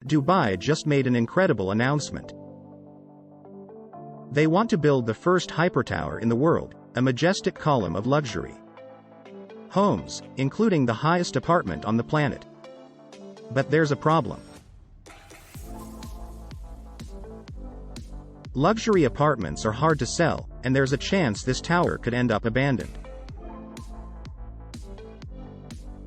Dubai just made an incredible announcement. They want to build the first hypertower in the world, a majestic column of luxury homes, including the highest apartment on the planet. But there's a problem. Luxury apartments are hard to sell, and there's a chance this tower could end up abandoned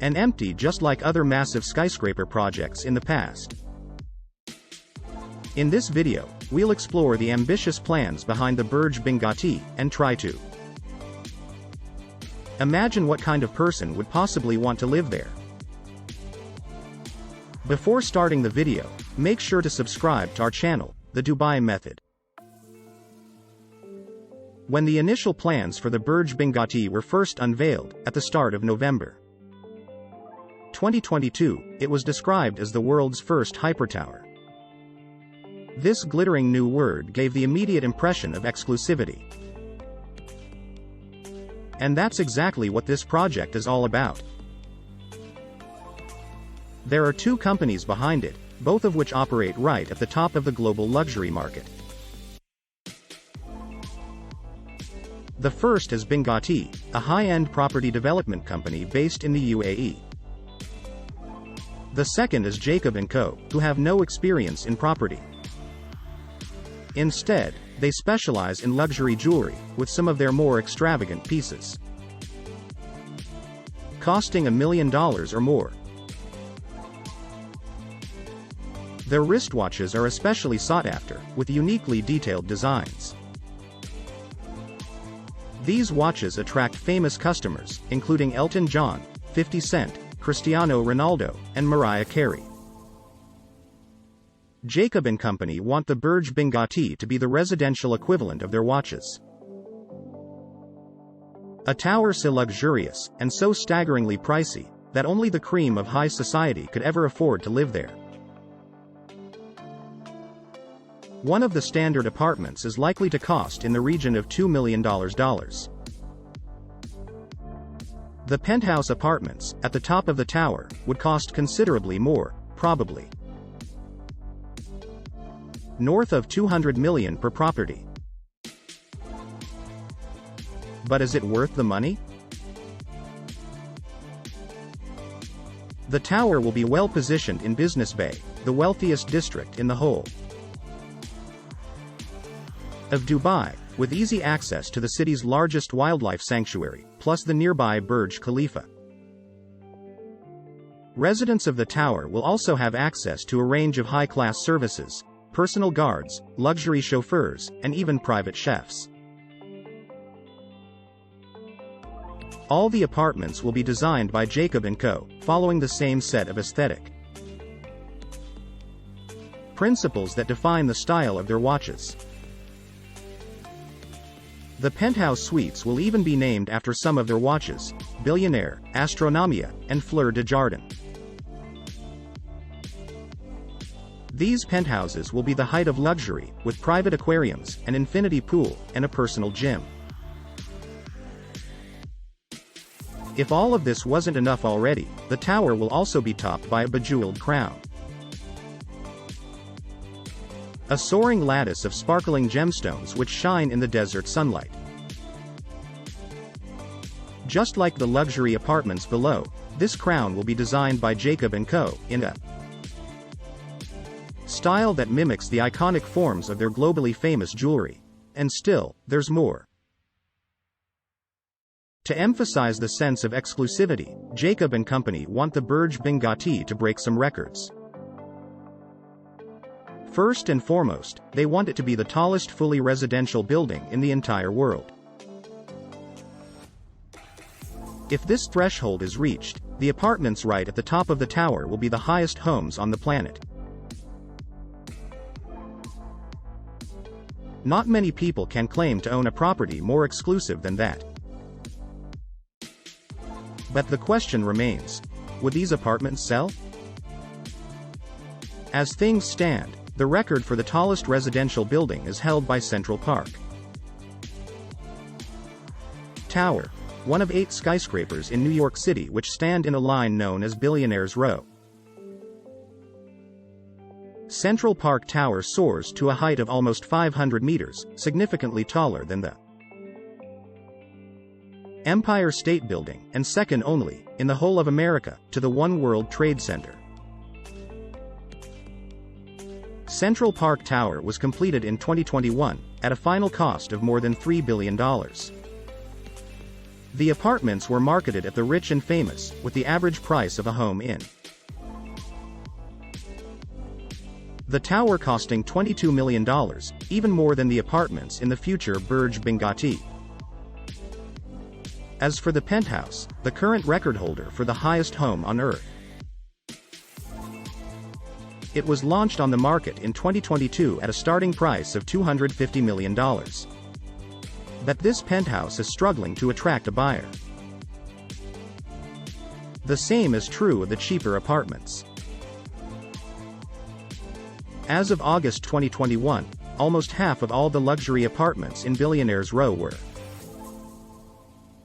and empty, just like other massive skyscraper projects in the past. In this video, we'll explore the ambitious plans behind the Burj Binghatti and try to imagine what kind of person would possibly want to live there. Before starting the video, make sure to subscribe to our channel, The Dubai Method. When the initial plans for the Burj Binghatti were first unveiled, at the start of November 2022, it was described as the world's first hypertower. This glittering new word gave the immediate impression of exclusivity. And that's exactly what this project is all about. There are two companies behind it, both of which operate right at the top of the global luxury market. The first is Binghatti, a high-end property development company based in the UAE. The second is Jacob & Co., who have no experience in property. Instead, they specialize in luxury jewelry, with some of their more extravagant pieces costing $1 million or more. Their wristwatches are especially sought after, with uniquely detailed designs. These watches attract famous customers, including Elton John, 50 Cent, Cristiano Ronaldo, and Mariah Carey. Jacob & Company want the Burj Binghatti to be the residential equivalent of their watches. A tower so luxurious, and so staggeringly pricey, that only the cream of high society could ever afford to live there. One of the standard apartments is likely to cost in the region of $2 million. The penthouse apartments, at the top of the tower, would cost considerably more, probably north of $200 million per property. But is it worth the money? The tower will be well positioned in Business Bay, the wealthiest district in the whole of Dubai, with easy access to the city's largest wildlife sanctuary, plus the nearby Burj Khalifa. Residents of the tower will also have access to a range of high-class services, personal guards, luxury chauffeurs, and even private chefs. All the apartments will be designed by Jacob & Co., following the same set of aesthetic principles that define the style of their watches. The penthouse suites will even be named after some of their watches: Billionaire, Astronomia, and Fleur de Jardin. These penthouses will be the height of luxury, with private aquariums, an infinity pool, and a personal gym. If all of this wasn't enough already, the tower will also be topped by a bejeweled crown, a soaring lattice of sparkling gemstones which shine in the desert sunlight. Just like the luxury apartments below, this crown will be designed by Jacob & Co. in a style that mimics the iconic forms of their globally famous jewelry. And still, there's more. To emphasize the sense of exclusivity, Jacob & Company want the Burj Binghatti to break some records. First and foremost, they want it to be the tallest fully residential building in the entire world. If this threshold is reached, the apartments right at the top of the tower will be the highest homes on the planet. Not many people can claim to own a property more exclusive than that. But the question remains: would these apartments sell? As things stand, the record for the tallest residential building is held by Central Park Tower, one of 8 skyscrapers in New York City which stand in a line known as Billionaire's Row. Central Park Tower soars to a height of almost 500 meters, significantly taller than the Empire State Building, and second only, in the whole of America, to the One World Trade Center. Central Park Tower was completed in 2021, at a final cost of more than $3 billion. The apartments were marketed at the rich and famous, with the average price of a home in the tower costing $22 million, even more than the apartments in the future Burj Binghatti. As for the penthouse, the current record holder for the highest home on Earth, it was launched on the market in 2022 at a starting price of $250 million. But this penthouse is struggling to attract a buyer. The same is true of the cheaper apartments. As of August 2021, almost half of all the luxury apartments in Billionaires Row were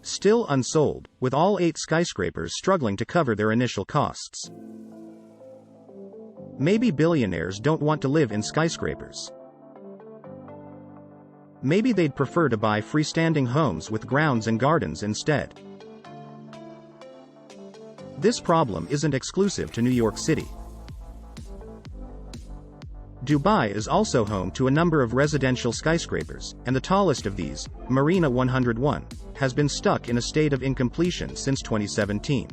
still unsold, with all 8 skyscrapers struggling to cover their initial costs. Maybe billionaires don't want to live in skyscrapers. Maybe they'd prefer to buy freestanding homes with grounds and gardens instead. This problem isn't exclusive to New York City. Dubai is also home to a number of residential skyscrapers, and the tallest of these, Marina 101, has been stuck in a state of incompletion since 2017.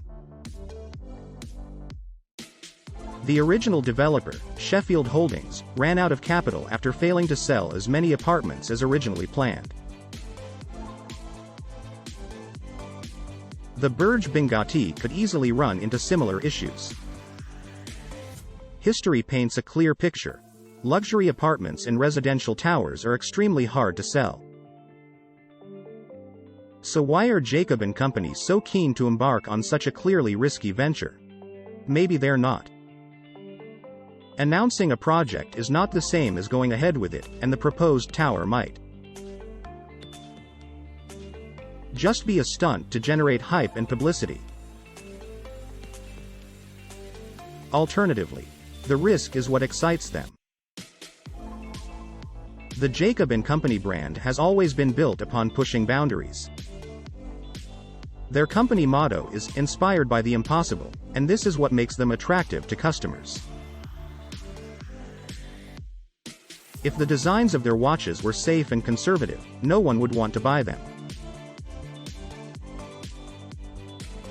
The original developer, Sheffield Holdings, ran out of capital after failing to sell as many apartments as originally planned. The Burj Binghatti could easily run into similar issues. History paints a clear picture. Luxury apartments in residential towers are extremely hard to sell. So why are Jacob & Company so keen to embark on such a clearly risky venture? Maybe they're not. Announcing a project is not the same as going ahead with it, and the proposed tower might just be a stunt to generate hype and publicity. Alternatively, the risk is what excites them. The Jacob & Company brand has always been built upon pushing boundaries. Their company motto is "Inspired by the Impossible," and this is what makes them attractive to customers. If the designs of their watches were safe and conservative, no one would want to buy them.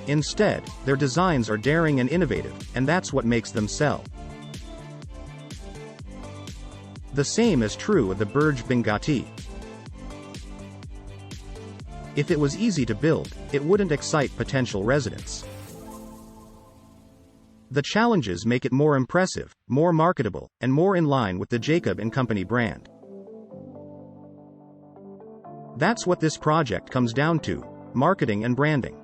Instead, their designs are daring and innovative, and that's what makes them sell. The same is true of the Burj Binghatti. If it was easy to build, it wouldn't excite potential residents. The challenges make it more impressive, more marketable, and more in line with the Jacob & Company brand. That's what this project comes down to: marketing and branding.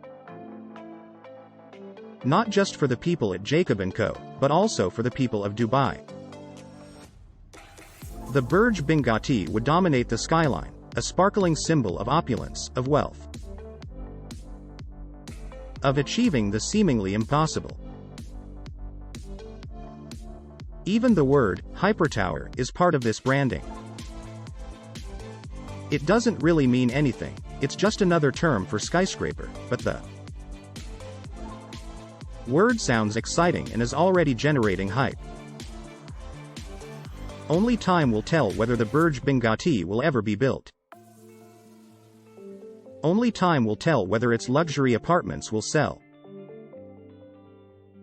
Not just for the people at Jacob & Co., but also for the people of Dubai. The Burj Binghatti would dominate the skyline, a sparkling symbol of opulence, of wealth, of achieving the seemingly impossible. Even the word hypertower is part of this branding. It doesn't really mean anything, it's just another term for skyscraper, but the word sounds exciting and is already generating hype. Only time will tell whether the Burj Binghatti will ever be built. Only time will tell whether its luxury apartments will sell.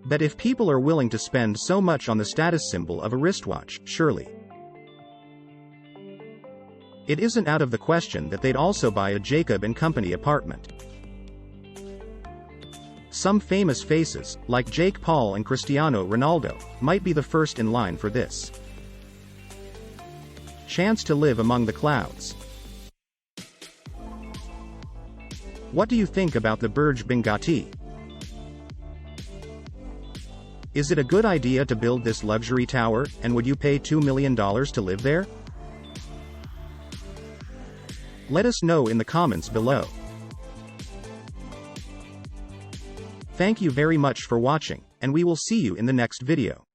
But if people are willing to spend so much on the status symbol of a wristwatch, surely it isn't out of the question that they'd also buy a Jacob & Company apartment. Some famous faces, like Jake Paul and Cristiano Ronaldo, might be the first in line for this chance to live among the clouds. What do you think about the Burj Binghatti? Is it a good idea to build this luxury tower, and would you pay $2 million to live there? Let us know in the comments below. Thank you very much for watching, and we will see you in the next video.